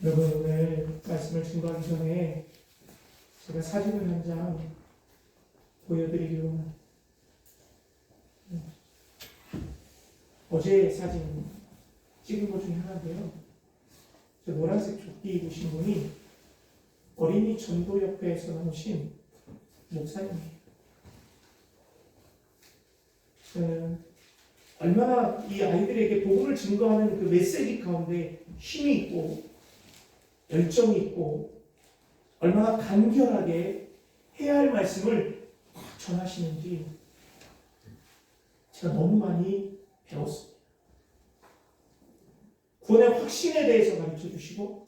여러분, 오늘 말씀을 증거하기 전에 제가 사진을 한 장 보여드리기로 합니다. 어제 사진 찍은 것 중에 하나인데요. 저 노란색 조끼 입으신 분이 어린이 전도협회에서 나오신 목사님이에요. 얼마나 이 아이들에게 복음을 증거하는 그 메시지 가운데 힘이 있고 열정이 있고 얼마나 간결하게 해야 할 말씀을 전하시는지 제가 너무 많이 배웠습니다. 구원의 확신에 대해서 가르쳐 주시고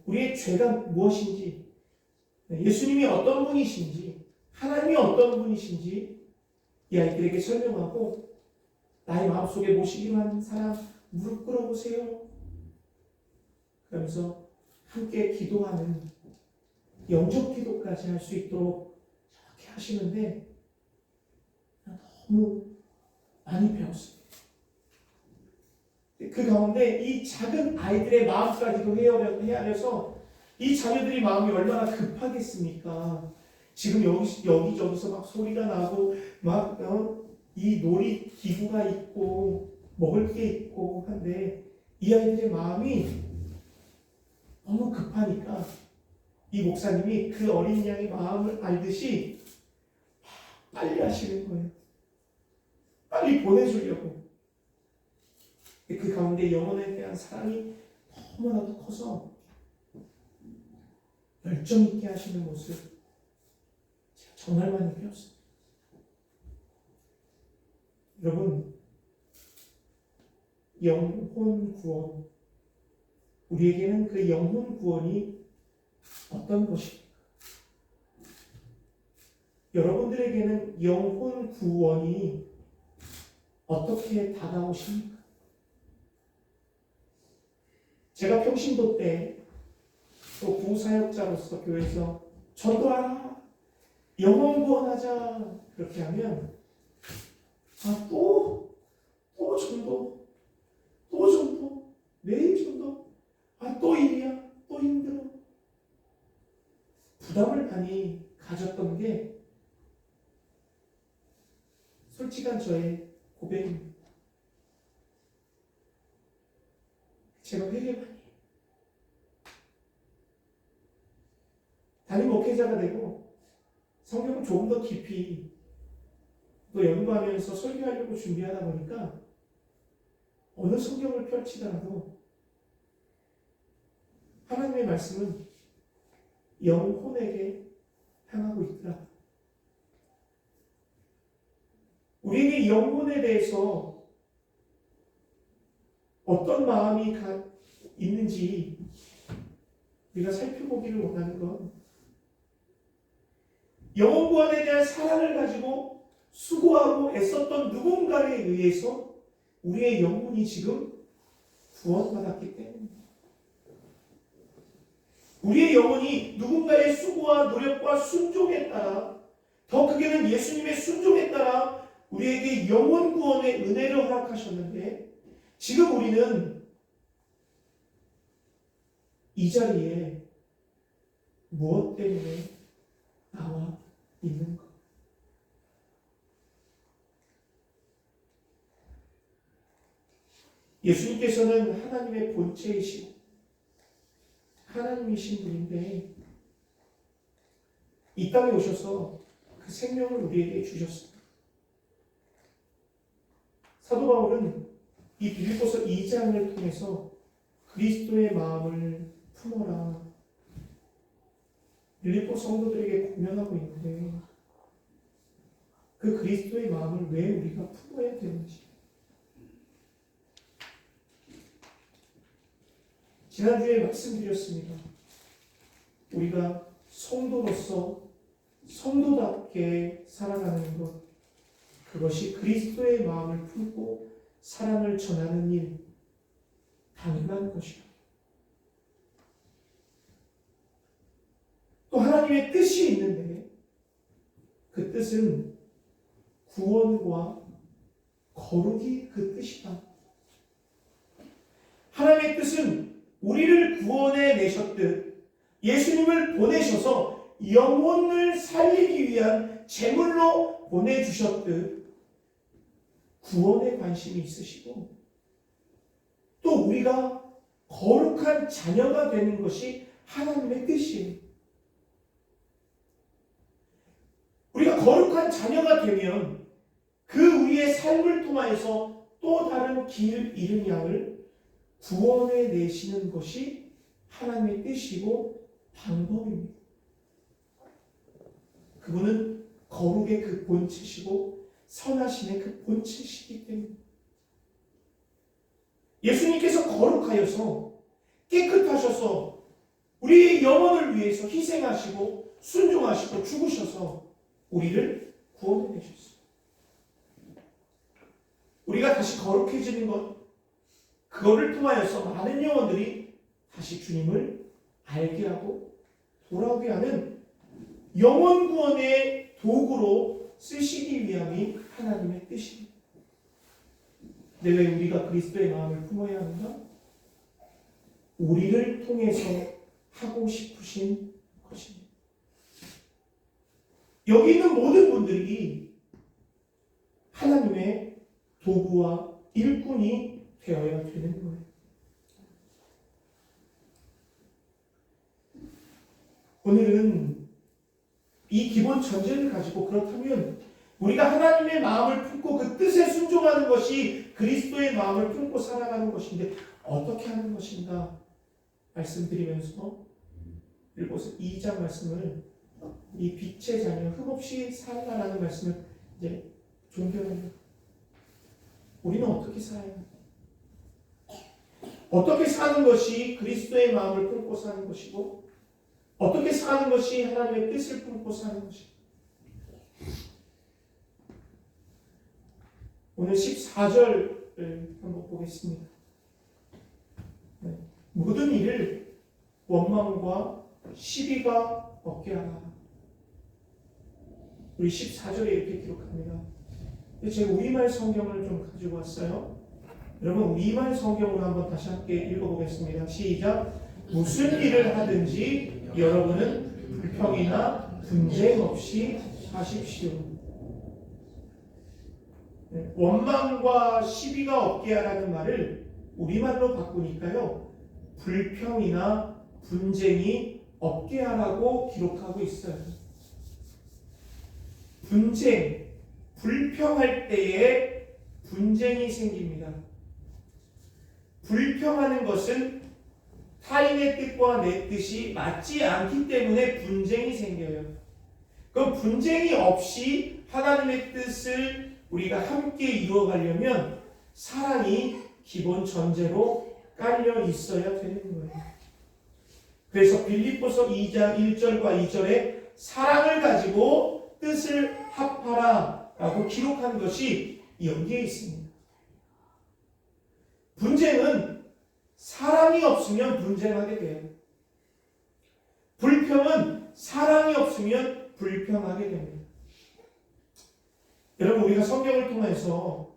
우리의 죄가 무엇인지, 예수님이 어떤 분이신지, 하나님이 어떤 분이신지 이 아이들에게 설명하고, 나의 마음속에 모시기로 한 사람 무릎 꿇어보세요. 그러면서 함께 기도하는 영적 기도까지 할 수 있도록 저렇게 하시는데 너무 많이 배웠습니다. 그 가운데 이 작은 아이들의 마음까지도 헤아려서 이 자녀들이 마음이 얼마나 급하겠습니까? 지금 여기저기서 막 소리가 나고 막 이 놀이 기구가 있고 먹을 게 있고 한데 이 아이들의 마음이 너무 급하니까 이 목사님이 그 어린 양의 마음을 알듯이 빨리 하시는 거예요. 빨리 보내주려고. 그 가운데 영혼에 대한 사랑이 너무나도 커서 열정 있게 하시는 모습 제가 정말 많이 배웠습니다. 여러분, 영혼 구원, 우리에게는 그 영혼 구원이 어떤 것입니까? 여러분들에게는 영혼 구원이 어떻게 다가오십니까? 제가 평신도 때 또 구사역자로서 교회에서 전도하라, 영혼 구원하자 그렇게 하면 또 전도, 매일 전도, 또 일이야, 또 힘들어. 부담을 많이 가졌던 게 솔직한 저의 고백입니다. 제가 회개 많이 해요. 담임 목회자가 되고 성경을 조금 더 깊이 또 연구하면서 설교하려고 준비하다 보니까 어느 성경을 펼치더라도 하나님의 말씀은 영혼에게 향하고 있더라. 우리에게 영혼에 대해서 어떤 마음이 있는지 우리가 살펴보기를 원하는 건 영혼 구원에 대한 사랑을 가지고 수고하고 애썼던 누군가에 의해서 우리의 영혼이 지금 구원받았기 때문입니다. 우리의 영혼이 누군가의 수고와 노력과 순종에 따라, 더 크게는 예수님의 순종에 따라 우리에게 영혼 구원의 은혜를 허락하셨는데, 지금 우리는 이 자리에 무엇 때문에 나와 있는가? 예수님께서는 하나님의 본체이시고 하나님이신 분인데 이 땅에 오셔서 그 생명을 우리에게 주셨습니다. 사도 바울은 이 빌립보서 2장을 통해서 그리스도의 마음을 품어라, 빌립보 성도들에게 권면하고 있는데 그 그리스도의 마음을 왜 우리가 품어야 되는지, 지난주에 말씀드렸습니다. 우리가 성도로서 성도답게 살아가는 것, 그것이 그리스도의 마음을 품고 사랑을 전하는 일, 당연한 것이다. 또 하나님의 뜻이 있는데 그 뜻은 구원과 거룩이 그 뜻이다. 하나님의 뜻은 우리를 구원해 내셨듯 예수님을 보내셔서 영혼을 살리기 위한 제물로 보내주셨듯 구원에 관심이 있으시고 또 우리가 거룩한 자녀가 되는 것이 하나님의 뜻이에요. 우리가 거룩한 자녀가 되면 그 우리의 삶을 통하여서 또 다른 길 잃은 양을 구원해 내시는 것이 하나님의 뜻이고 방법입니다. 그분은 거룩의 그 본체시고 선하심의 그 본체시기 때문에 예수님께서 거룩하여서 깨끗하셔서 우리의 영혼을 위해서 희생하시고 순종하시고 죽으셔서 우리를 구원해 내셨어요. 우리가 다시 거룩해지는 것, 그거를 통하여서 많은 영혼들이 다시 주님을 알게 하고 돌아오게 하는 영혼 구원의 도구로 쓰시기 위함이 하나님의 뜻입니다. 근데 왜 우리가 그리스도의 마음을 품어야 하는가? 우리를 통해서 하고 싶으신 것입니다. 여기 있는 모든 분들이 하나님의 도구와 일꾼이 되어야 되는 거예요. 오늘은 이 기본 전제를 가지고 그렇다면 우리가 하나님의 마음을 품고 그 뜻에 순종하는 것이 그리스도의 마음을 품고 살아가는 것인데 어떻게 하는 것인가 말씀드리면서 빌보서 2장 말씀을 이 빛의 자녀 흠없이 살라라는 말씀을 이제 종결합니다. 우리는 어떻게 살아야 합니까? 어떻게 사는 것이 그리스도의 마음을 품고 사는 것이고 어떻게 사는 것이 하나님의 뜻을 품고 사는 것이고 오늘 14절을 한번 보겠습니다. 모든 일을 원망과 시비가 없게 하라. 우리 14절에 이렇게 기록합니다. 제가 우리말 성경을 좀 가지고 왔어요. 여러분 우리말 성경으로 한번 다시 함께 읽어보겠습니다. 시작. 무슨 일을 하든지 여러분은 불평이나 분쟁 없이 하십시오. 원망과 시비가 없게 하라는 말을 우리말로 바꾸니까요. 불평이나 분쟁이 없게 하라고 기록하고 있어요. 분쟁, 불평할 때에 분쟁이 생깁니다. 불평하는 것은 타인의 뜻과 내 뜻이 맞지 않기 때문에 분쟁이 생겨요. 그 분쟁이 없이 하나님의 뜻을 우리가 함께 이루어가려면 사랑이 기본 전제로 깔려 있어야 되는 거예요. 그래서 빌립보서 2장 1절과 2절에 사랑을 가지고 뜻을 합하라 라고 기록한 것이 여기에 있습니다. 분쟁은 사랑이 없으면 분쟁하게 돼요. 불평은 사랑이 없으면 불평하게 됩니다. 여러분 우리가 성경을 통해서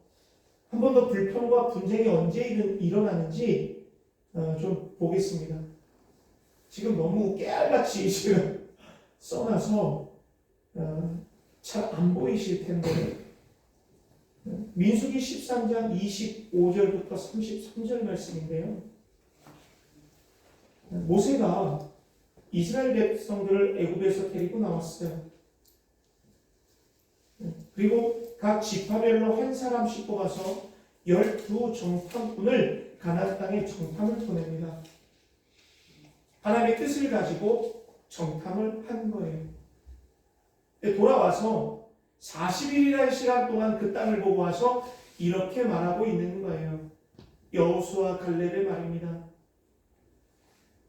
한 번 더 불평과 분쟁이 언제 일어나는지 좀 보겠습니다. 지금 너무 깨알같이 지금 써놔서 잘 안 보이실 텐데 민수기 13장 25절부터 33절 말씀인데요. 모세가 이스라엘 백성들을 애굽에서 데리고 나왔어요. 그리고 각 지파별로 한 사람씩 뽑아서 12정탐꾼을 가나안 땅에 정탐을 보냅니다. 하나님의 뜻을 가지고 정탐을 한 거예요. 돌아와서 40일이라는 시간 동안 그 땅을 보고 와서 이렇게 말하고 있는 거예요. 여호수아 갈렙의 말입니다.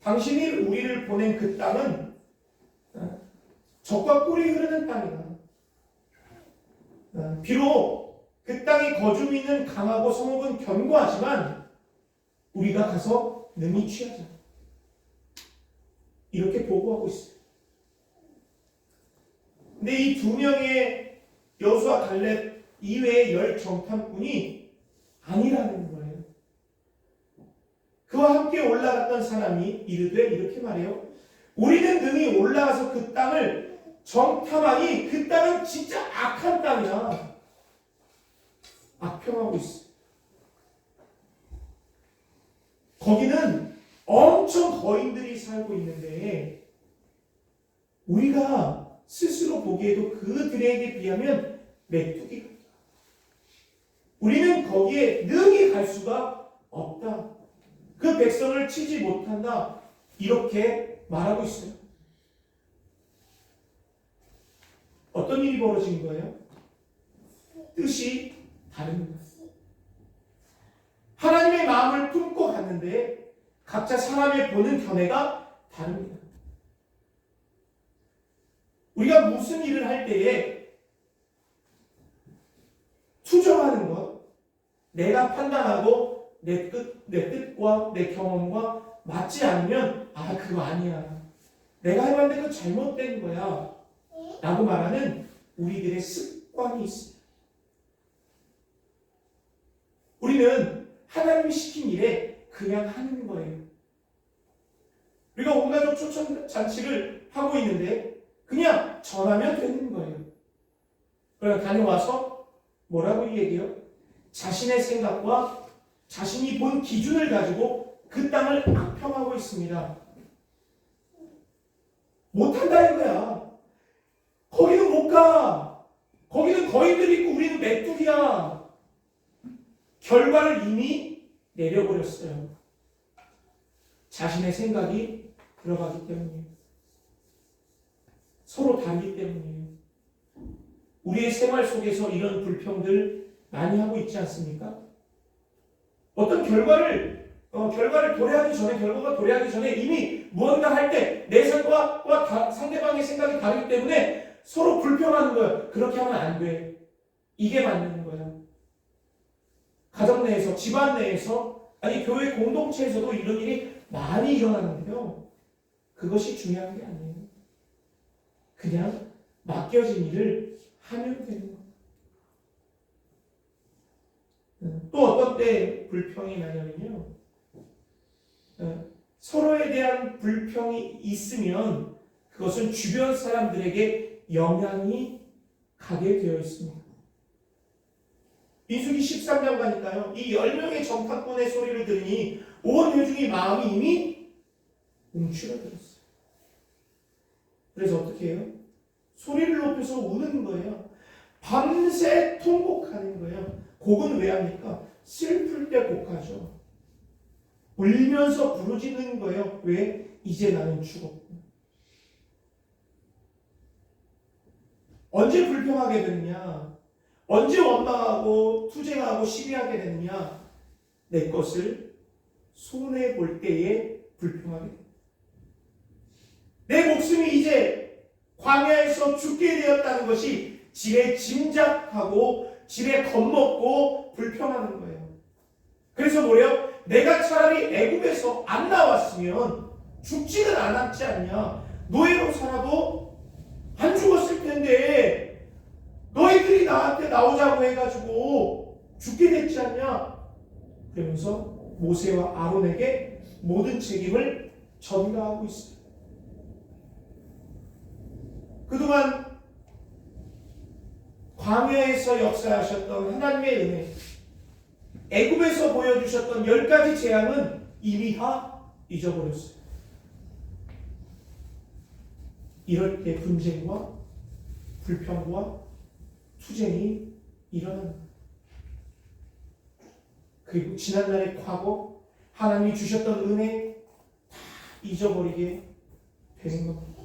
당신이 우리를 보낸 그 땅은 젖과 꿀이 흐르는 땅이다. 비록 그 땅에 거주 있는 강하고 성읍은 견고하지만 우리가 가서 능히 취하자. 이렇게 보고하고 있어요. 근데 이 두 명의 여호수아 갈렙 이외의 10정탐꾼이 아니라는 거예요. 그 그와 함께 올라갔던 사람이 이르되 이렇게 말해요. 우리는 능히 올라가서 그 땅을 정탐하니 그 땅은 진짜 악한 땅이야. 악평하고 있어. 거기는 엄청 거인들이 살고 있는데 우리가 스스로 보기에도 그들에게 비하면 메뚜기 같다. 우리는 거기에 능히 갈 수가 없다. 그 백성을 치지 못한다. 이렇게 말하고 있어요. 어떤 일이 벌어진 거예요? 뜻이 다릅니다. 하나님의 마음을 품고 갔는데 각자 사람의 보는 견해가 다릅니다. 우리가 무슨 일을 할 때에 투정하는 것, 내가 판단하고 내 뜻과 내 경험과 맞지 않으면 그거 아니야. 내가 해봤는데 그거 잘못된 거야. 라고 말하는 우리들의 습관이 있습니다. 우리는 하나님이 시킨 일에 그냥 하는 거예요. 우리가 온 가족 초청 잔치를 하고 있는데 그냥 전하면 되는 거예요. 그러나 다녀와서 뭐라고 얘기해요? 자신의 생각과 자신이 본 기준을 가지고 그 땅을 악평하고 있습니다. 못한다 이거야. 거기는 못 가. 거기는 거인들이 있고 우리는 메뚜기야. 결과를 이미 내려버렸어요. 자신의 생각이 들어가기 때문이에요. 서로 다르기 때문이에요. 우리의 생활 속에서 이런 불평들 많이 하고 있지 않습니까? 어떤 결과를 결과가 도래하기 전에 이미 무언가 할 때 내 생각과 상대방의 생각이 다르기 때문에 서로 불평하는 거예요. 그렇게 하면 안 돼. 이게 맞는 거야. 가정 내에서, 집안 내에서, 아니 교회 공동체에서도 이런 일이 많이 일어나는데요. 그것이 중요한 게 아니에요. 그냥 맡겨진 일을 하면 되는 거예요. 또 어떤 때 불평이 나냐면요. 서로에 대한 불평이 있으면 그것은 주변 사람들에게 영향이 가게 되어 있습니다. 민수기 13장 가니까요. 이 10명의 정탐꾼의 소리를 들으니 온 회중의 마음이 이미 움츠러들었어요. 그래서 어떻게 해요? 소리를 높여서 우는 거예요. 밤새 통곡하는 거예요. 곡은 왜 합니까? 슬플 때 곡하죠. 울면서 부르짖는 거예요. 왜? 이제 나는 죽었고. 언제 불평하게 되느냐? 언제 원망하고 투쟁하고 시비하게 되느냐? 내 것을 손해볼 때에 불평하게 됩니다. 내 목숨이 이제 광야에서 죽게 되었다는 것이 지레 짐작하고 지레 겁먹고 불평하는 거예요. 그래서 뭐래요? 내가 차라리 애굽에서 안 나왔으면 죽지는 않았지 않냐? 노예로 살아도 안 죽었을 텐데 너희들이 나한테 나오자고 해가지고 죽게 됐지 않냐? 그러면서 모세와 아론에게 모든 책임을 전가하고 있어요. 그동안 광야에서 역사하셨던 하나님의 은혜, 애굽에서 보여주셨던 10가지 재앙은 이미 다 잊어버렸어요. 이럴 때 분쟁과 불평과 투쟁이 일어납니다. 그리고 지난날의 과거, 하나님이 주셨던 은혜 다 잊어버리게 되는 겁니다.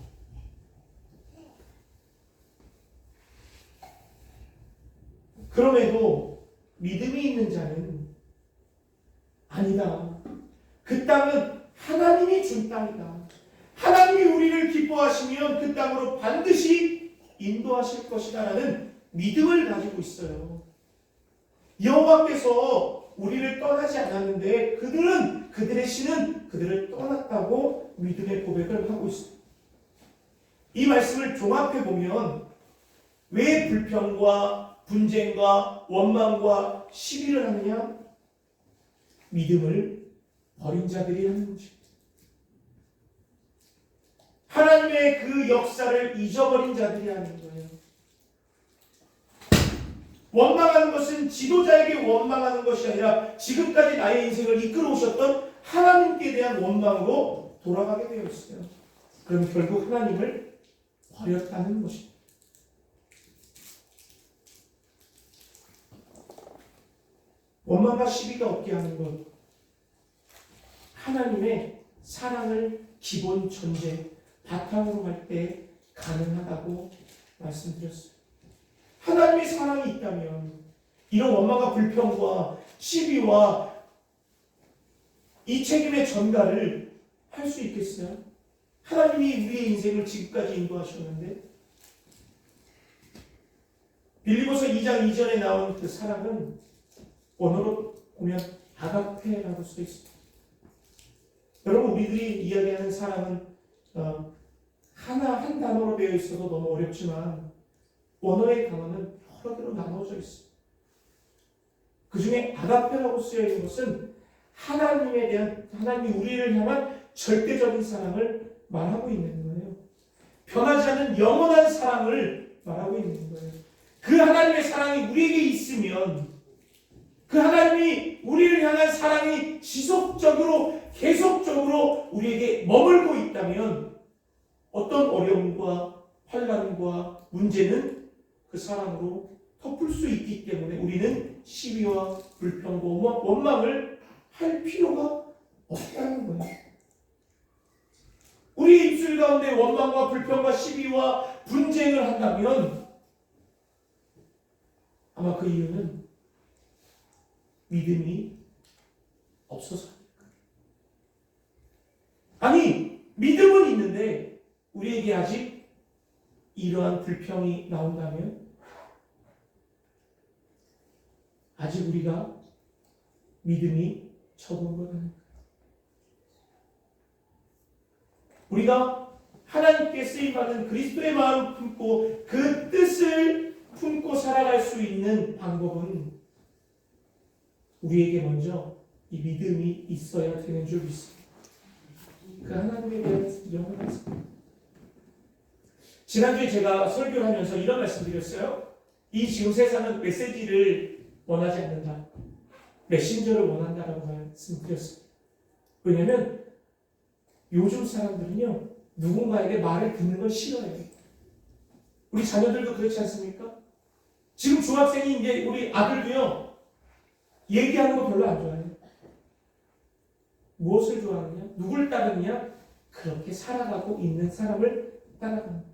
그럼에도 믿음이 있는 자는 아니다. 그 땅은 하나님이 준 땅이다. 하나님이 우리를 기뻐하시면 그 땅으로 반드시 인도하실 것이다 라는 믿음을 가지고 있어요. 여호와께서 우리를 떠나지 않았는데 그들의 신은 그들을 떠났다고 믿음의 고백을 하고 있습니다. 이 말씀을 종합해 보면 왜 불평과 분쟁과 원망과 시비를 하느냐? 믿음을 버린 자들이 하는 것입니다. 하나님의 그 역사를 잊어버린 자들이 하는 거예요. 원망하는 것은 지도자에게 원망하는 것이 아니라 지금까지 나의 인생을 이끌어 오셨던 하나님께 대한 원망으로 돌아가게 되어 있어요. 그럼 결국 하나님을 버렸다는 것입니다. 원망과 시비가 없게 하는 것, 하나님의 사랑을 기본 전제, 바탕으로 할 때 가능하다고 말씀드렸어요. 하나님의 사랑이 있다면 이런 원망과 불평과 시비와 이 책임의 전가를 할 수 있겠어요? 하나님이 우리의 인생을 지금까지 인도하셨는데 빌립보서 2장 2절에 나온 그 사랑은 원어로 보면 아가페라고 써 있습니다. 여러분, 우리들이 이야기하는 사랑은 한 단어로 되어 있어도 너무 어렵지만 원어의 단어는 여러 개로 나눠져 있어요. 그 중에 아가페라고 쓰여 있는 것은 하나님에 대한, 하나님이 우리를 향한 절대적인 사랑을 말하고 있는 거예요. 변하지 않는 영원한 사랑을 말하고 있는 거예요. 그 하나님의 사랑이 우리에게 있으면, 그 하나님이 우리를 향한 사랑이 지속적으로 계속적으로 우리에게 머물고 있다면 어떤 어려움과 환난과 문제는 그 사랑으로 덮을 수 있기 때문에 우리는 시비와 불평과 원망을 할 필요가 없다는 거예요. 우리 입술 가운데 원망과 불평과 시비와 분쟁을 한다면 아마 그 이유는 믿음이 없어서입니다. 아니, 믿음은 있는데 우리에게 아직 이러한 불평이 나온다면 아직 우리가 믿음이 적은 것 아닙니까? 우리가 하나님께 쓰임받은 그리스도의 마음을 품고 그 뜻을 품고 살아갈 수 있는 방법은 우리에게 먼저 이 믿음이 있어야 되는 줄 믿습니다. 그 하나님에 대한 영원한 사랑. 지난주에 제가 설교를 하면서 이런 말씀 드렸어요. 이 지금 세상은 메시지를 원하지 않는다. 메신저를 원한다라고 말씀드렸어요. 왜냐하면 요즘 사람들은요, 누군가에게 말을 듣는 걸 싫어해요. 우리 자녀들도 그렇지 않습니까? 지금 중학생이 이제 우리 아들도요, 얘기하는 거 별로 안 좋아해요. 무엇을 좋아하느냐? 누굴 따르느냐? 그렇게 살아가고 있는 사람을 따라갑니다.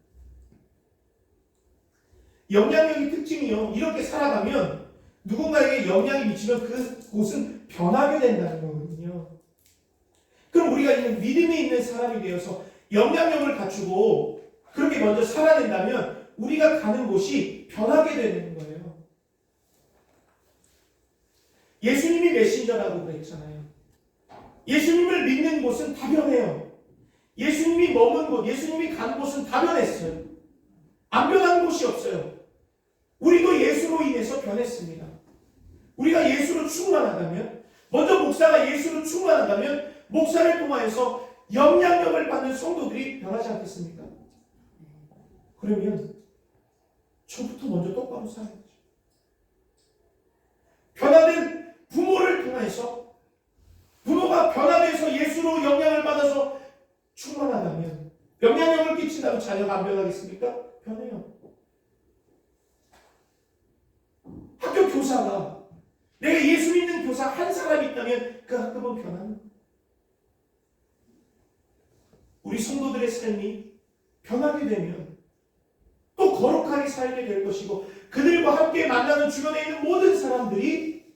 영향력의 특징이요, 이렇게 살아가면 누군가에게 영향이 미치면 그곳은 변하게 된다는 거거든요. 그럼 우리가 있는 믿음이 있는 사람이 되어서 영향력을 갖추고 그렇게 먼저 살아낸다면 우리가 가는 곳이 변하게 되는 거예요. 예수님이 메신저라고 그랬잖아요. 예수님을 믿는 곳은 다 변해요. 예수님이 머문 곳, 예수님이 간 곳은 다 변했어요. 안 변한 곳이 없어요. 우리도 예수로 인해서 변했습니다. 우리가 예수로 충만하다면, 먼저 목사가 예수로 충만하다면 목사를 통하여서 영향력을 받는 성도들이 변하지 않겠습니까? 그러면 저부터 먼저 똑바로 살아야죠. 변화된 부모를 통해서, 부모가 변화돼서 예수로 영향을 받아서 충만하다면, 영향력을 끼친다고 자녀가 안 변하겠습니까? 변해요. 학교 교사가, 내가 예수 믿는 교사 한 사람이 있다면 그 학급은 변하는 거예요. 우리 성도들의 삶이 변하게 되면 또 거룩하게 살게 될 것이고, 그들과 함께 만나는 주변에 있는 모든 사람들이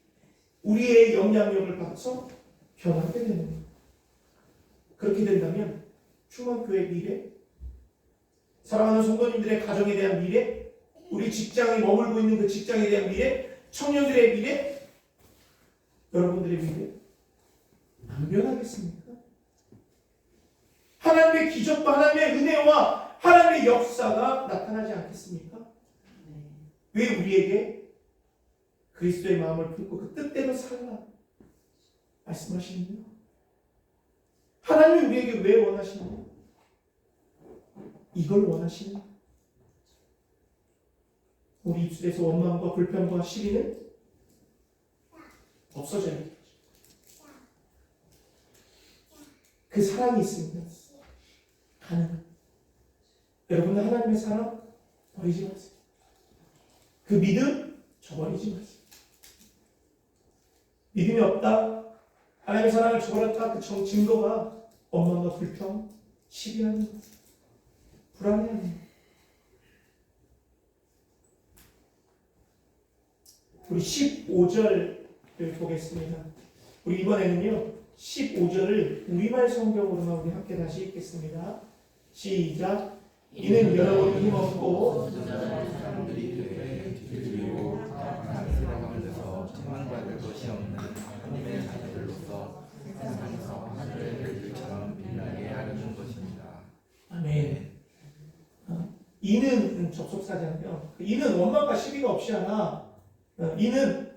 우리의 영향력을 받아서 변하게 되는 거예요. 그렇게 된다면 충만교회 미래, 사랑하는 성도님들의 가정에 대한 미래, 우리 직장에 머물고 있는 그 직장에 대한 미래, 청년들의 미래, 여러분들의 미래 안 변하겠습니까? 하나님의 기적과 하나님의 은혜와 하나님의 역사가 나타나지 않겠습니까? 왜 우리에게 그리스도의 마음을 품고 그 뜻대로 살라 말씀하시는데요. 하나님이 우리에게 왜 원하시느냐? 이걸 원하시는 거예요. 우리 입술에서 원망과 불평과 시비는 없어져야 돼요. 그 사랑이 있으면 가능합니다. 여러분은 하나님의 사랑 버리지 마세요. 그 믿음 저버리지 마세요. 믿음이 없다, 하나님의 사랑을 저버렸다, 그 증거가 원망과 불평, 시비하는 것, 불안해하는 것. 우리 15절을 보겠습니다. 우리 이번에는요 15절을 우리말 성경으로만 우리 함께 다시 읽겠습니다. 시작. 이는 여러분이 힘없고 사람들이 되게 뒤틀리고 타락한 세상에서 책망받을 것이 없는 하나님의 자녀들로서 세상에서 하늘의 별들처럼 빛나게 하려는 것입니다. 아멘. 이는 접속사잖아요. 이는 원망과 시비가 없이 하나, 이는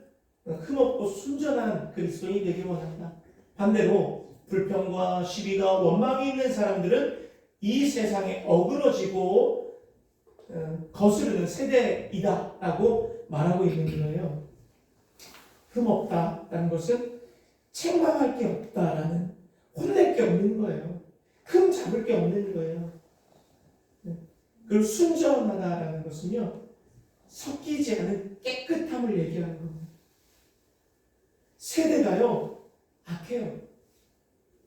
흠없고 순전한 그리스도인이 되길 원한다. 반대로 불평과 시비가 원망이 있는 사람들은 이 세상에 어그러지고 거스르는 세대이다라고 말하고 있는 거예요. 흠없다라는 것은 책망할 게 없다라는, 혼낼 게 없는 거예요. 흠 잡을 게 없는 거예요. 그리고 순전하다라는 것은요, 섞이지 않은 깨끗함을 얘기하는 겁니다. 세대가요 악해요.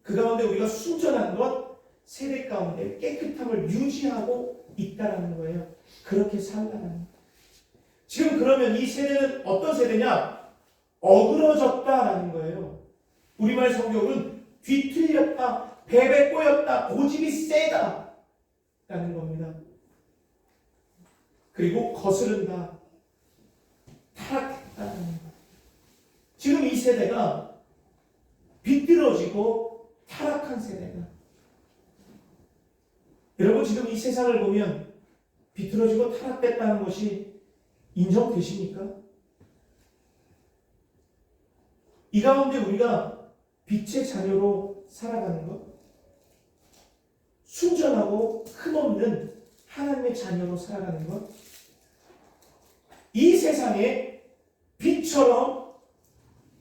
그 가운데 우리가 순전한 것, 세대 가운데 깨끗함을 유지하고 있다라는 거예요. 그렇게 살라는 거예요. 지금 그러면 이 세대는 어떤 세대냐? 어그러졌다라는 거예요. 우리말 성경은 뒤틀렸다, 베베 꼬였다, 고집이 세다 라는 겁니다. 그리고 거스른다, 타락했다는 겁니다. 지금 이 세대가 비뚤어지고 타락한 세대다. 여러분 지금 이 세상을 보면 비틀어지고 타락됐다는 것이 인정되십니까? 이 가운데 우리가 빛의 자녀로 살아가는 것, 순전하고 흠없는 하나님의 자녀로 살아가는 것, 이 세상에 빛처럼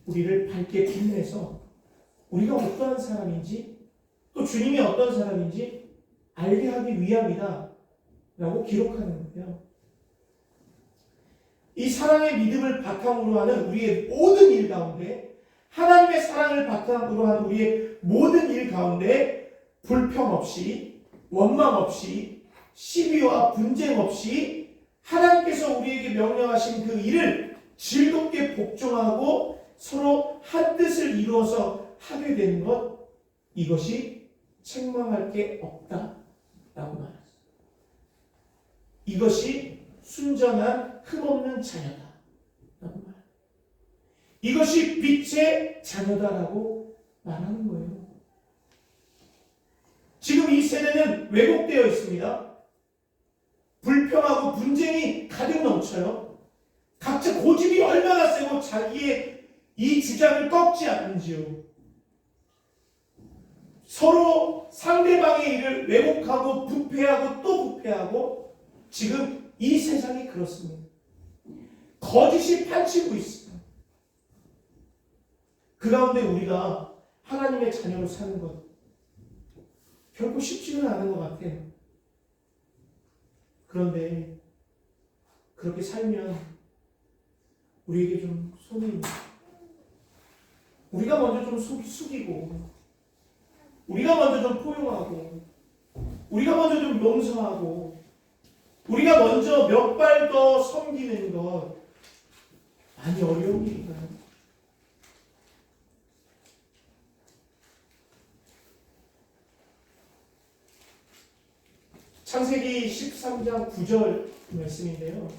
우리를 밝게 빛내서 우리가 어떠한 사람인지, 또 주님이 어떤 사람인지 알게 하기 위함이다 라고 기록하는 거예요. 이 사랑의 믿음을 바탕으로 하는 우리의 모든 일 가운데, 하나님의 사랑을 바탕으로 하는 우리의 모든 일 가운데 불평 없이, 원망 없이, 시비와 분쟁 없이 하나님께서 우리에게 명령하신 그 일을 즐겁게 복종하고 서로 한 뜻을 이루어서 하게 되는 것, 이것이 책망할 게 없다 라고 말합니다. 이것이 순전한 흠없는 자녀다 라고 말합니다. 이것이 빛의 자녀다라고 말하는 거예요. 지금 이 세대는 왜곡되어 있습니다. 불평하고 분쟁이 가득 넘쳐요. 각자 고집이 얼마나 세고 자기의 이 주장을 꺾지 않는지요. 서로 상대방의 일을 왜곡하고 부패하고 또 부패하고, 지금 이 세상이 그렇습니다. 거짓이 판치고 있어요. 그 가운데 우리가 하나님의 자녀로 사는 것 결코 쉽지는 않은 것 같아요. 그런데 그렇게 살면 우리에게 좀 손이, 우리가 먼저 좀 숙이고, 우리가 먼저 좀 포용하고, 우리가 먼저 좀 용서하고, 우리가 먼저 몇 발 더 섬기는 것 많이 어려운 일인가요? 창세기 13장 9절 말씀인데요.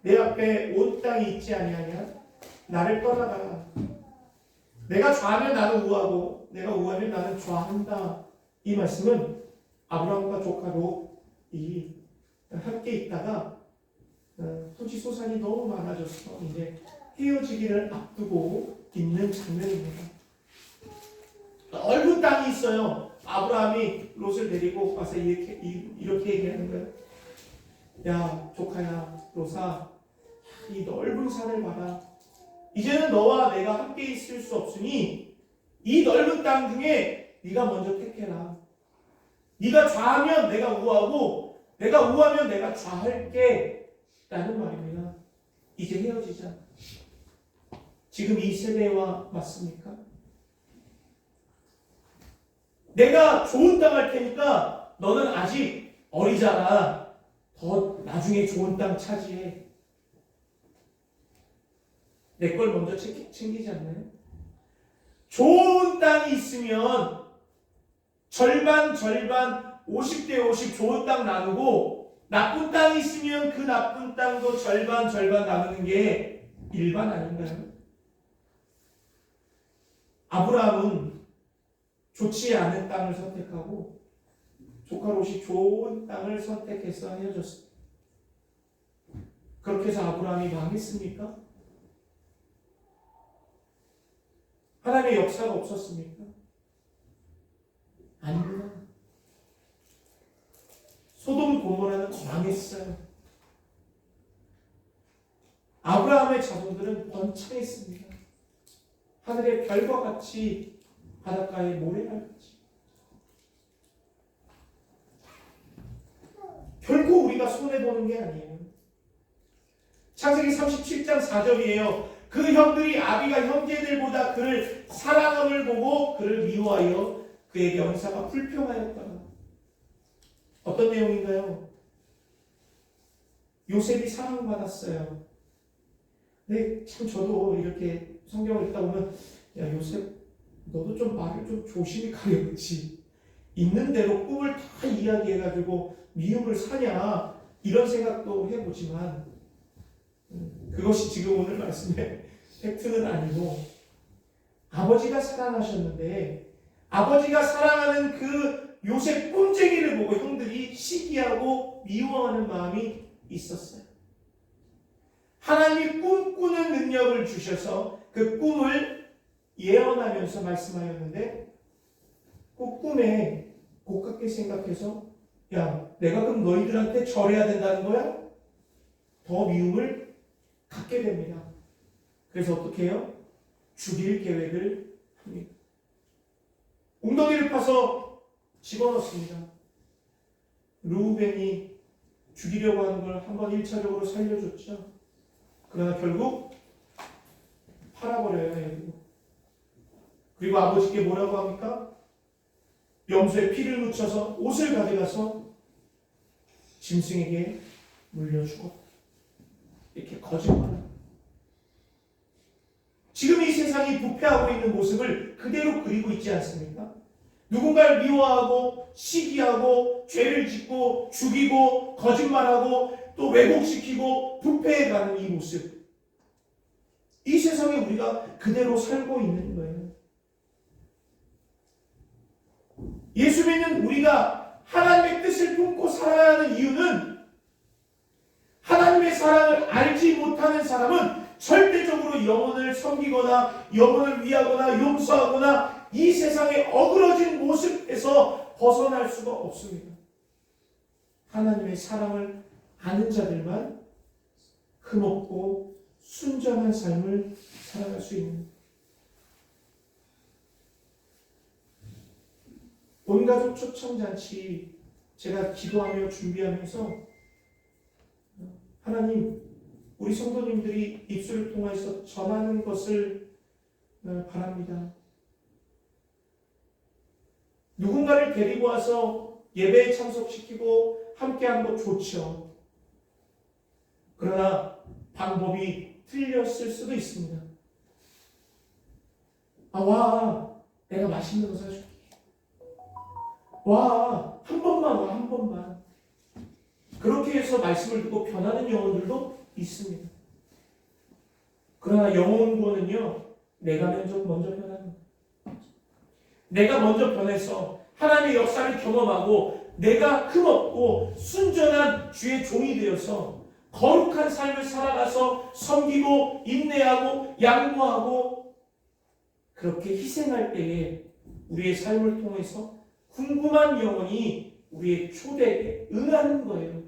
내 앞에 온 땅이 있지 아니하냐? 나를 떠나가라. 내가 좌하면 나는 우하고 내가 우하면 나는 좌한다. 이 말씀은 아브라함과 조카 롯이 함께 있다가 토지 소산이 너무 많아져서 이제 헤어지기를 앞두고 있는 장면입니다. 넓은 땅이 있어요. 아브라함이 롯을 데리고 와서 이렇게 얘기하는 거예요. 야, 조카야, 롯아, 이 넓은 산을 봐라. 이제는 너와 내가 함께 있을 수 없으니 이 넓은 땅 중에 네가 먼저 택해라. 네가 좌하면 내가 우하고 내가 우하면 내가 좌할게 라는 말입니다. 이제 헤어지자. 지금 이 세대와 맞습니까? 내가 좋은 땅 할 테니까 너는 아직 어리잖아. 더 나중에 좋은 땅 차지해. 내 걸 먼저 챙기지 않나요? 좋은 땅이 있으면 절반 50대 50 좋은 땅 나누고 나쁜 땅이 있으면 그 나쁜 땅도 절반 나누는 게 일반 아닌가요? 아브라함은 좋지 않은 땅을 선택하고 조카 롯이 좋은 땅을 선택해서 헤어졌습니다. 그렇게 해서 아브라함이 망했습니까? 하나님의 역사가 없었습니까? 아닙니다. 소돔 고모라는 망했어요. 아브라함의 자손들은 번창했습니다. 하늘의 별과 같이 바닷가의 모래알같이. 결코 우리가 손해보는 게 아니에요. 창세기 37장 4절이에요. 그 형들이 아비가 형제들보다 그를 사랑함을 보고 그를 미워하여 그에게 언사가 불평하였다. 어떤 내용인가요? 요셉이 사랑받았어요. 근데 참 저도 이렇게 성경을 읽다 보면 야 요셉 너도 좀 말을 좀 조심히 가려야지. 있는 대로 꿈을 다 이야기해가지고 미움을 사냐 이런 생각도 해보지만 그것이 지금 오늘 말씀의 팩트는 아니고 아버지가 사랑하셨는데 아버지가 사랑하는 그 요셉 꿈쟁이를 보고 형들이 시기하고 미워하는 마음이 있었어요. 하나님이 꿈꾸는 능력을 주셔서 그 꿈을 예언하면서 말씀하였는데 그 꿈에 고깝게 생각해서 야 내가 그럼 너희들한테 절해야 된다는 거야? 더 미움을 갖게 됩니다. 그래서 어떻게 해요? 죽일 계획을 합니다. 웅덩이를 파서 집어넣습니다. 르우벤이 죽이려고 하는 걸 한번 1차적으로 살려줬죠. 그러나 결국 팔아버려요. 그리고 아버지께 뭐라고 합니까? 염소에 피를 묻혀서 옷을 가져가서 짐승에게 물려주고 이렇게 거짓말합니다. 지금 이 세상이 부패하고 있는 모습을 그대로 그리고 있지 않습니까? 누군가를 미워하고 시기하고 죄를 짓고 죽이고 거짓말하고 또 왜곡시키고 부패해가는 이 모습, 이 세상에 우리가 그대로 살고 있는 거예요. 예수 믿는 우리가 하나님의 뜻을 품고 살아야 하는 이유는 하나님의 사랑을 알지 못하는 사람은 절대적으로 영혼을 섬기거나 영혼을 위하거나 용서하거나 이 세상의 어그러진 모습에서 벗어날 수가 없습니다. 하나님의 사랑을 아는 자들만 흠없고 순전한 삶을 살아갈 수 있는, 온가족 초청잔치 제가 기도하며 준비하면서 하나님 우리 성도님들이 입술을 통해서 전하는 것을 바랍니다. 누군가를 데리고 와서 예배에 참석시키고 함께하는 것 좋죠. 그러나 방법이 틀렸을 수도 있습니다. 와, 내가 맛있는 거 사줄게. 와, 한 번만 와, 한 번만. 그렇게 해서 말씀을 듣고 변하는 영혼들도 있습니다. 그러나 영혼구원은요, 내가 먼저 변하는 거예요. 내가 먼저 변해서 하나님의 역사를 경험하고 내가 흠없고 순전한 주의 종이 되어서 거룩한 삶을 살아가서 섬기고 인내하고 양보하고 그렇게 희생할 때에 우리의 삶을 통해서 궁금한 영혼이 우리의 초대에 응하는 거예요.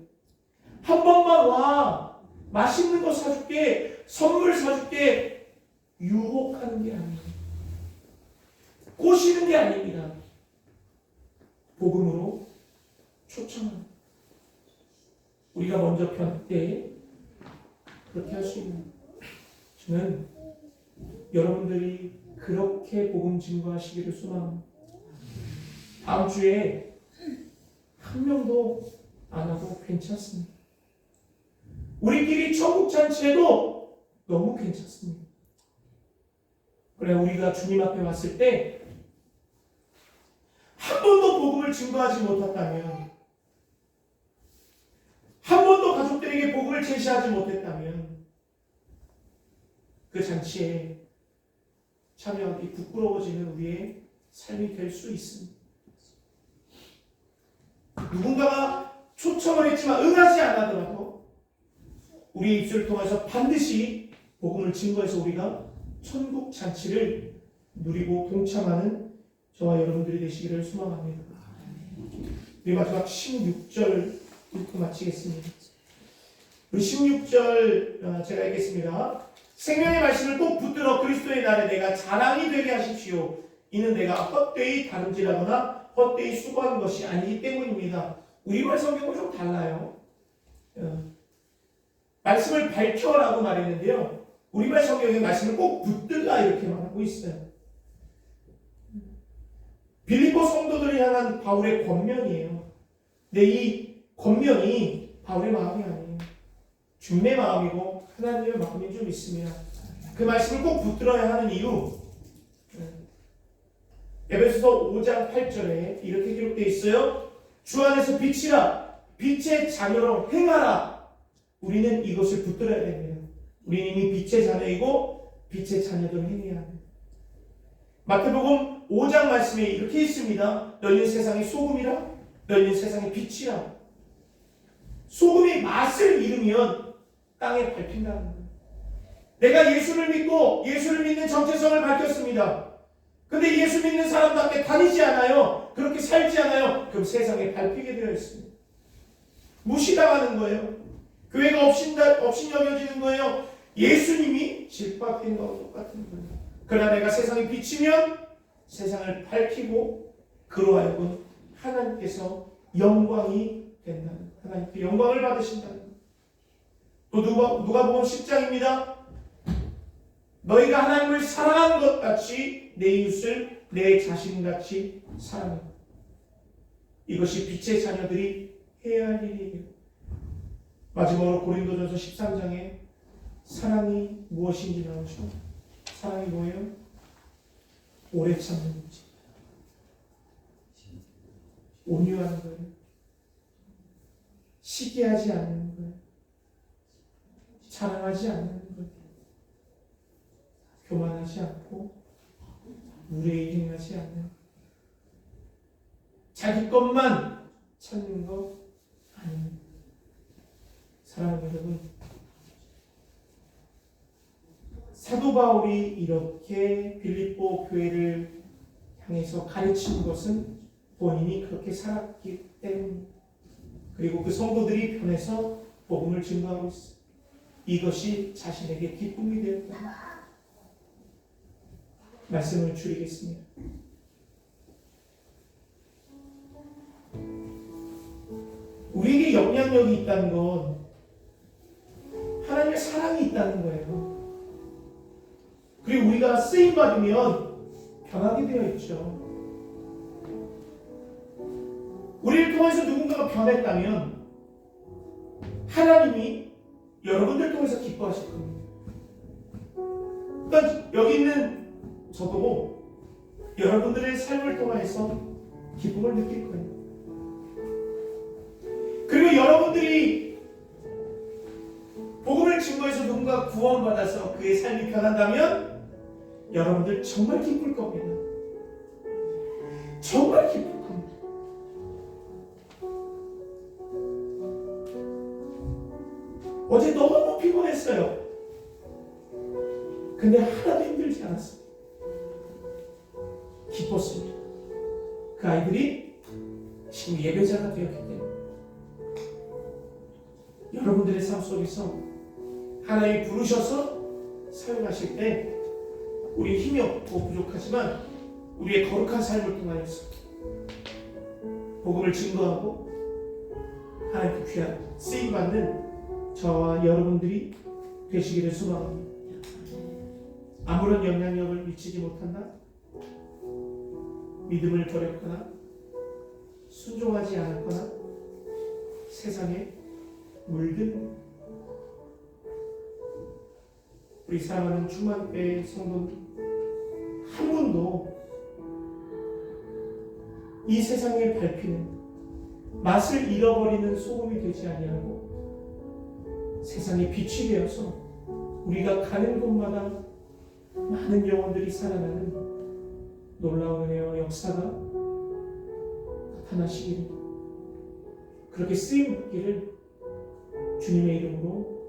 한 번만 와, 맛있는 거 사줄게, 선물 사줄게, 유혹하는 게 아니에요. 꼬시는 게 아닙니다. 복음으로 초청합니다. 우리가 먼저 변할 때 그렇게 할 수 있는, 저는 여러분들이 그렇게 복음 증거하시기를 소망합니다. 다음 주에 한 명도 안 하고 괜찮습니다. 우리끼리 천국 잔치해도 너무 괜찮습니다. 그래, 우리가 주님 앞에 왔을 때 한 번도 복음을 증거하지 못했다면, 한 번도 가족들에게 복음을 제시하지 못했다면 그 잔치에 참여하기 부끄러워지는 우리의 삶이 될 수 있습니다. 누군가가 초청을 했지만 응하지 않아더라도 우리의 입술을 통해서 반드시 복음을 증거해서 우리가 천국 잔치를 누리고 동참하는 저와 여러분들이 되시기를 소망합니다. 우리 마지막 16절 읽고 마치겠습니다. 우리 16절 제가 읽겠습니다. 생명의 말씀을 꼭 붙들어 그리스도의 날에 내가 자랑이 되게 하십시오. 이는 내가 헛되이 다름질하거나 헛되이 수고하는 것이 아니기 때문입니다. 우리말 성경은 좀 달라요. 말씀을 밝혀라고 말했는데요, 우리말 성경의 말씀을 꼭 붙들라 이렇게 말하고 있어요. 빌립보 성도들을 향한 바울의 권면이에요. 근데 이 권면이 바울의 마음이 아니에요. 주님의 마음이고 하나님의 마음인 줄 믿습니다. 그 말씀을 꼭 붙들어야 하는 이유, 에베소서 5장 8절에 이렇게 기록되어 있어요. 주 안에서 빛이라, 빛의 자녀로 행하라. 우리는 이것을 붙들어야 됩니다. 우리는 이미 빛의 자녀이고 빛의 자녀로 행해야 합니다. 마태복음 5장 말씀에 이렇게 있습니다. 너희는 세상의 소금이라, 너희는 세상의 빛이라. 소금이 맛을 잃으면 땅에 밟힌다는 거예요. 내가 예수를 믿고 예수를 믿는 정체성을 밝혔습니다. 근데 예수 믿는 사람답게 다니지 않아요. 그렇게 살지 않아요. 그럼 세상에 밟히게 되어 있습니다. 무시당하는 거예요. 교회가 업신 여겨지는 거예요. 예수님이 질박한 거와 똑같은 거예요. 그러나 내가 세상에 비치면 세상을 밝히고 그로 하여금 하나님께서 영광이 된다는, 하나님께 영광을 받으신다는. 또 누가복음 10장입니다. 너희가 하나님을 사랑하는 것 같이 내 이웃을 내 자신같이 사랑해. 이것이 빛의 자녀들이 해야 할 일이에요. 마지막으로 고린도전서 13장에 사랑이 무엇인지 나오죠. 사랑이 뭐예요? 오래 참는 거지. 온유한 거예요. 시기하지 않는 거예요. 자랑하지 않는 거예요. 교만하지 않고 무례히 행하지 않는, 자기 것만 찾는 거 아닙니다. 사랑하는 여러분, 사도 바울이 이렇게 빌립보 교회를 향해서 가르친 것은 본인이 그렇게 살았기 때문입니다. 그리고 그 성도들이 변해서 복음을 증거하고 있습니다. 이것이 자신에게 기쁨이 되었다. 말씀을 줄이겠습니다. 우리에게 영향력이 있다는 건 하나님의 사랑이 있다는 거예요. 그리고 우리가 쓰임받으면 변하게 되어 있죠. 우리를 통해서 누군가가 변했다면 하나님이 여러분들 통해서 기뻐하실 겁니다. 그러니까 여기 있는 저도 여러분들의 삶을 통해서 기쁨을 느낄 거예요. 그리고 여러분들이 복음을 증거해서 누군가 구원받아서 그의 삶이 변한다면 여러분들 정말 기쁠 겁니다. 정말 기쁠 겁니다. 어제 너무 피곤했어요. 근데 하나도 힘들지 않았어요. 기뻤습니다. 그 아이들이 지금 예배자가 되었기 때문에 여러분들의 삶 속에서 하나님이 부르셔서 사용하실 때 우리 힘이 없고 부족하지만 우리의 거룩한 삶을 통하여서 복음을 증거하고 하나님께 귀한 쓰임받는 저와 여러분들이 되시기를 소망합니다. 아무런 영향력을 미치지 못한다, 믿음을 버렸거나 순종하지 않았거나 세상에 물든 우리 사랑하는 충만교회 성도들 한 분도 이 세상에 밟히는 맛을 잃어버리는 소금이 되지 아니하고 세상의 빛이 되어서 우리가 가는 곳마다 많은 영혼들이 살아나는 놀라운 은혜와 역사가 나타나시기를, 그렇게 쓰임받기를 주님의 이름으로